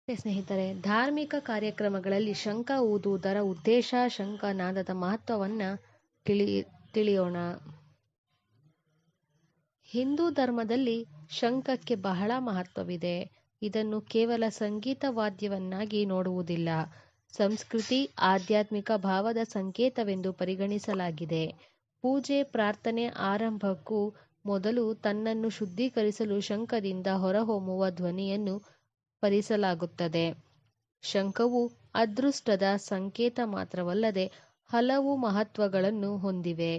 ಸ್ನೇಹಿತರೆ, ಧಾರ್ಮಿಕ ಕಾರ್ಯಕ್ರಮಗಳಲ್ಲಿ ಶಂಖ ಊದುವುದರ ಉದ್ದೇಶ, ಶಂಖನಾದದ ಮಹತ್ವವನ್ನು ತಿಳಿಯೋಣ. ಹಿಂದೂ ಧರ್ಮದಲ್ಲಿ ಶಂಖಕ್ಕೆ ಬಹಳ ಮಹತ್ವವಿದೆ. ಇದನ್ನು ಕೇವಲ ಸಂಗೀತ ವಾದ್ಯವನ್ನಾಗಿ ನೋಡುವುದಿಲ್ಲ, ಸಂಸ್ಕೃತಿ, ಆಧ್ಯಾತ್ಮಿಕ ಭಾವದ ಸಂಕೇತವೆಂದು ಪರಿಗಣಿಸಲಾಗಿದೆ. ಪೂಜೆ, ಪ್ರಾರ್ಥನೆ ಆರಂಭಕ್ಕೂ ಮೊದಲು ತನ್ನನ್ನು ಶುದ್ಧೀಕರಿಸಲು ಶಂಖದಿಂದ ಹೊರಹೊಮ್ಮುವ ಧ್ವನಿಯನ್ನು ಪರಿಸಲಾಗುತ್ತದೆ. ಶಂಖವು ಅದೃಷ್ಟದ ಸಂಕೇತ ಮಾತ್ರವಲ್ಲದೆ ಹಲವು ಮಹತ್ವಗಳನ್ನು ಹೊಂದಿವೆ.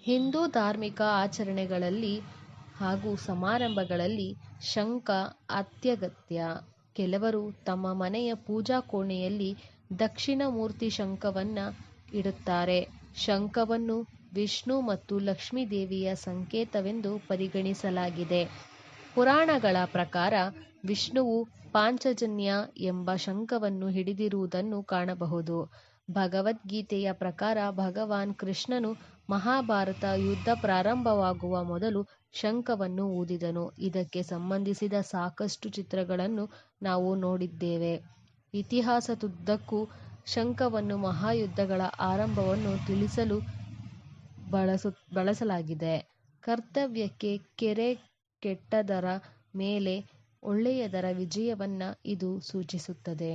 ಹಿಂದೂ ಧಾರ್ಮಿಕ ಆಚರಣೆಗಳಲ್ಲಿ ಹಾಗೂ ಸಮಾರಂಭಗಳಲ್ಲಿ ಶಂಖ ಅತ್ಯಗತ್ಯ. ಕೆಲವರು ತಮ್ಮ ಮನೆಯ ಪೂಜಾ ಕೋಣೆಯಲ್ಲಿ ದಕ್ಷಿಣಾಮೂರ್ತಿ ಶಂಖವನ್ನು ಇಡುತ್ತಾರೆ. ಶಂಖವನ್ನು ವಿಷ್ಣು ಮತ್ತು ಲಕ್ಷ್ಮೀ ದೇವಿಯ ಸಂಕೇತವೆಂದು ಪರಿಗಣಿಸಲಾಗಿದೆ. ಪುರಾಣಗಳ ಪ್ರಕಾರ ವಿಷ್ಣುವು ಪಾಂಚಜನ್ಯ ಎಂಬ ಶಂಖವನ್ನು ಹಿಡಿದಿರುವುದನ್ನು ಕಾಣಬಹುದು. ಭಗವದ್ಗೀತೆಯ ಪ್ರಕಾರ ಭಗವಾನ್ ಕೃಷ್ಣನು ಮಹಾಭಾರತ ಯುದ್ಧ ಪ್ರಾರಂಭವಾಗುವ ಮೊದಲು ಶಂಖವನ್ನು ಊದಿದನು. ಇದಕ್ಕೆ ಸಂಬಂಧಿಸಿದ ಸಾಕಷ್ಟು ಚಿತ್ರಗಳನ್ನು ನಾವು ನೋಡಿದ್ದೇವೆ. ಇತಿಹಾಸದುದ್ದಕ್ಕೂ ಶಂಖವನ್ನು ಮಹಾಯುದ್ಧಗಳ ಆರಂಭವನ್ನು ತಿಳಿಸಲು ಬಳಸಲಾಗಿದೆ. ಕರ್ತವ್ಯಕ್ಕೆ ಕೆರೆ, ಕೆಟ್ಟದರ ಮೇಲೆ ಒಳ್ಳೆಯದರ ವಿಜಯವನ್ನು ಇದು ಸೂಚಿಸುತ್ತದೆ.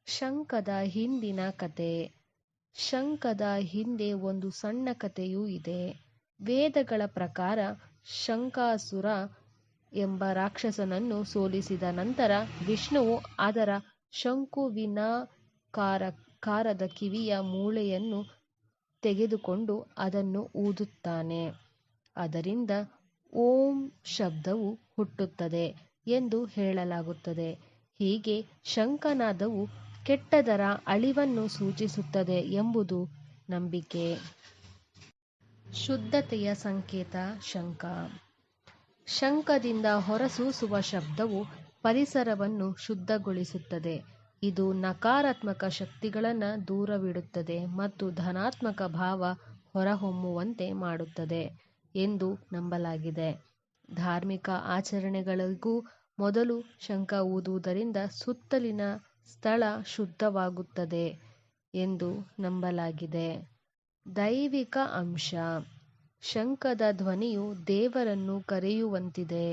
ಶಂಖದ ಹಿಂದಿನ ಕಥೆ. ಶಂಖದ ಹಿಂದೆ ಒಂದು ಸಣ್ಣ ಕಥೆಯೂ ಇದೆ. ವೇದಗಳ ಪ್ರಕಾರ ಶಂಖಾಸುರ ಎಂಬ ರಾಕ್ಷಸನನ್ನು ಸೋಲಿಸಿದ ನಂತರ ವಿಷ್ಣುವು ಅದರ ಶಂಕುವಿನಾಕಾರದ ಕಿವಿಯ ಮೂಳೆಯನ್ನು ತೆಗೆದುಕೊಂಡು ಅದನ್ನು ಊದುತ್ತಾನೆ. ಅದರಿಂದ ಓಂ ಶಬ್ದವು ಹುಟ್ಟುತ್ತದೆ ಎಂದು ಹೇಳಲಾಗುತ್ತದೆ. ಹೀಗೆ ಶಂಖನಾದವು ಕೆಟ್ಟದರ ಅಳಿವನ್ನು ಸೂಚಿಸುತ್ತದೆ ಎಂಬುದು ನಂಬಿಕೆ. ಶುದ್ಧತೆಯ ಸಂಕೇತ ಶಂಖ. ಶಂಖದಿಂದ ಹೊರಸೂಸುವ ಶಬ್ದವು ಪರಿಸರವನ್ನು ಶುದ್ಧಗೊಳಿಸುತ್ತದೆ. ಇದು ನಕಾರಾತ್ಮಕ ಶಕ್ತಿಗಳನ್ನು ದೂರವಿಡುತ್ತದೆ ಮತ್ತು ಧನಾತ್ಮಕ ಭಾವ ಹೊರಹೊಮ್ಮುವಂತೆ ಮಾಡುತ್ತದೆ ಎಂದು ನಂಬಲಾಗಿದೆ. ಧಾರ್ಮಿಕ ಆಚರಣೆಗಳಿಗೂ ಮೊದಲು ಶಂಖ ಊದುವುದರಿಂದ ಸುತ್ತಲಿನ ಸ್ಥಳ ಶುದ್ಧವಾಗುತ್ತದೆ ಎಂದು ನಂಬಲಾಗಿದೆ. ದೈವಿಕ ಅಂಶ. ಶಂಖದ ಧ್ವನಿಯು ದೇವರನ್ನು ಕರೆಯುವಂತಿದೆ.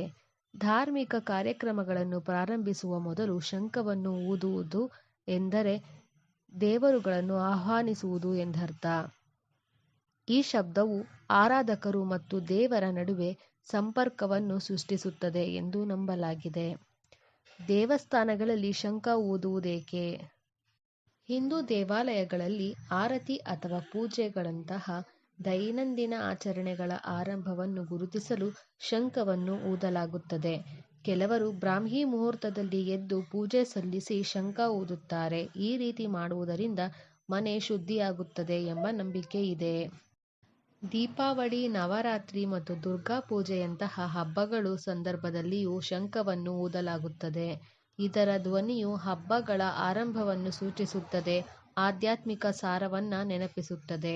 ಧಾರ್ಮಿಕ ಕಾರ್ಯಕ್ರಮಗಳನ್ನು ಪ್ರಾರಂಭಿಸುವ ಮೊದಲು ಶಂಖವನ್ನು ಊದುವುದು ಎಂದರೆ ದೇವರುಗಳನ್ನು ಆಹ್ವಾನಿಸುವುದು ಎಂದರ್ಥ. ಈ ಶಬ್ದವು ಆರಾಧಕರು ಮತ್ತು ದೇವರ ನಡುವೆ ಸಂಪರ್ಕವನ್ನು ಸೃಷ್ಟಿಸುತ್ತದೆ ಎಂದು ನಂಬಲಾಗಿದೆ. ದೇವಸ್ಥಾನಗಳಲ್ಲಿ ಶಂಖ ಊದುವುದೇಕೆ? ಹಿಂದೂ ದೇವಾಲಯಗಳಲ್ಲಿ ಆರತಿ ಅಥವಾ ಪೂಜೆಗಳಂತಹ ದೈನಂದಿನ ಆಚರಣೆಗಳ ಆರಂಭವನ್ನು ಗುರುತಿಸಲು ಶಂಖವನ್ನು ಊದಲಾಗುತ್ತದೆ. ಕೆಲವರು ಬ್ರಾಹ್ಮಿ ಮುಹೂರ್ತದಲ್ಲಿ ಎದ್ದು ಪೂಜೆ ಸಲ್ಲಿಸಿ ಶಂಖ ಊದುತ್ತಾರೆ. ಈ ರೀತಿ ಮಾಡುವುದರಿಂದ ಮನೆ ಶುದ್ಧಿಯಾಗುತ್ತದೆ ಎಂಬ ನಂಬಿಕೆ ಇದೆ. ದೀಪಾವಳಿ, ನವರಾತ್ರಿ ಮತ್ತು ದುರ್ಗಾ ಪೂಜೆಯಂತಹ ಹಬ್ಬಗಳ ಸಂದರ್ಭದಲ್ಲಿಯೂ ಶಂಖವನ್ನು ಊದಲಾಗುತ್ತದೆ. ಇದರ ಧ್ವನಿಯು ಹಬ್ಬಗಳ ಆರಂಭವನ್ನು ಸೂಚಿಸುತ್ತದೆ, ಆಧ್ಯಾತ್ಮಿಕ ಸಾರವನ್ನು ನೆನಪಿಸುತ್ತದೆ.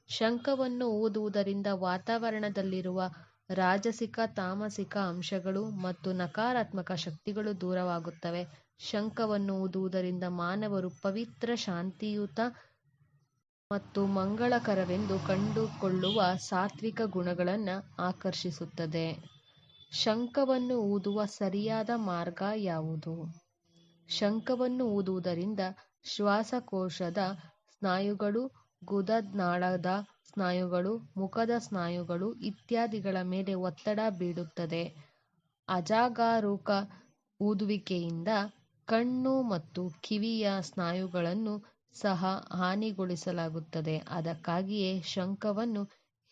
ಶಂಖವನ್ನು ಊದುವುದರಿಂದ ವಾತಾವರಣದಲ್ಲಿರುವ ರಾಜಸಿಕ, ತಾಮಸಿಕ ಅಂಶಗಳು ಮತ್ತು ನಕಾರಾತ್ಮಕ ಶಕ್ತಿಗಳು ದೂರವಾಗುತ್ತವೆ. ಶಂಖವನ್ನು ಊದುವುದರಿಂದ ಮಾನವರು ಪವಿತ್ರ, ಶಾಂತಿಯುತ ಮತ್ತು ಮಂಗಳಕರವೆಂದು ಕಂಡುಕೊಳ್ಳುವ ಸಾತ್ವಿಕ ಗುಣಗಳನ್ನು ಆಕರ್ಷಿಸುತ್ತದೆ. ಶಂಖವನ್ನು ಊದುವ ಸರಿಯಾದ ಮಾರ್ಗ ಯಾವುದು? ಶಂಖವನ್ನು ಊದುವುದರಿಂದ ಶ್ವಾಸಕೋಶದ ಸ್ನಾಯುಗಳು, ಗುದನಾಳದ ಸ್ನಾಯುಗಳು, ಮುಖದ ಸ್ನಾಯುಗಳು ಇತ್ಯಾದಿಗಳ ಮೇಲೆ ಒತ್ತಡ ಬೀಳುತ್ತದೆ. ಅಜಾಗರೂಕ ಊದುವಿಕೆಯಿಂದ ಕಣ್ಣು ಮತ್ತು ಕಿವಿಯ ಸ್ನಾಯುಗಳನ್ನು ಸಹ ಹಾನಿಗೊಳಿಸಲಾಗುತ್ತದೆ. ಅದಕ್ಕಾಗಿಯೇ ಶಂಖವನ್ನು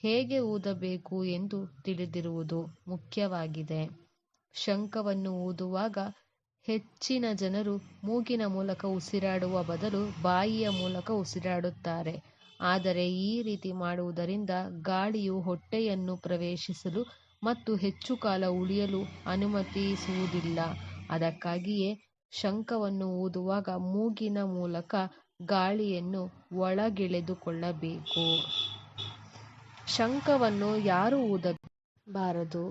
ಹೇಗೆ ಊದಬೇಕು ಎಂದು ತಿಳಿದಿರುವುದು ಮುಖ್ಯವಾಗಿದೆ. ಶಂಖವನ್ನು ಊದುವಾಗ ಹೆಚ್ಚಿನ ಜನರು ಮೂಗಿನ ಮೂಲಕ ಉಸಿರಾಡುವ ಬದಲು ಬಾಯಿಯ ಮೂಲಕ ಉಸಿರಾಡುತ್ತಾರೆ. ಆದರೆ ಈ ರೀತಿ ಮಾಡುವುದರಿಂದ ಗಾಳಿಯು ಹೊಟ್ಟೆಯನ್ನು ಪ್ರವೇಶಿಸಲು ಮತ್ತು ಹೆಚ್ಚು ಕಾಲ ಉಳಿಯಲು ಅನುಮತಿಸುವುದಿಲ್ಲ. ಅದಕ್ಕಾಗಿಯೇ ಶಂಖವನ್ನು ಊದುವಾಗ ಮೂಗಿನ ಮೂಲಕ ಗಾಳಿಯನ್ನು ಒಳಗೆಳೆದುಕೊಳ್ಳಬೇಕು. ಶಂಖವನ್ನು ಯಾರು ಊದಬಾರದು?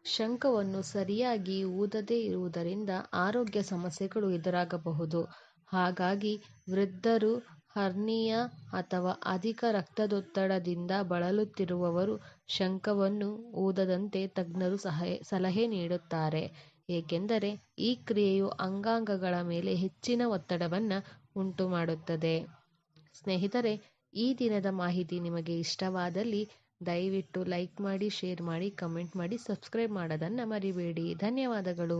ಶಂಖವನ್ನು ಸರಿಯಾಗಿ ಊದದೇ ಇರುವುದರಿಂದ ಆರೋಗ್ಯ ಸಮಸ್ಯೆಗಳು ಎದುರಾಗಬಹುದು. ಹಾಗಾಗಿ ವೃದ್ಧರು, ಹರ್ನಿಯಾ ಅಥವಾ ಅಧಿಕ ರಕ್ತದೊತ್ತಡದಿಂದ ಬಳಲುತ್ತಿರುವವರು ಶಂಖವನ್ನು ಊದದಂತೆ ತಜ್ಞರು ಸಲಹೆ ನೀಡುತ್ತಾರೆ. ಏಕೆಂದರೆ ಈ ಕ್ರಿಯೆಯು ಅಂಗಾಂಗಗಳ ಮೇಲೆ ಹೆಚ್ಚಿನ ಒತ್ತಡವನ್ನು ಉಂಟುಮಾಡುತ್ತದೆ. ಸ್ನೇಹಿತರೆ, ಈ ದಿನದ ಮಾಹಿತಿ ನಿಮಗೆ ಇಷ್ಟವಾದಲ್ಲಿ ದಯವಿಟ್ಟು ಲೈಕ್ ಮಾಡಿ, ಶೇರ್ ಮಾಡಿ, ಕಮೆಂಟ್ ಮಾಡಿ, ಸಬ್ಸ್ಕ್ರೈಬ್ ಮಾಡೋದನ್ನು ಮರಿಬೇಡಿ. ಧನ್ಯವಾದಗಳು.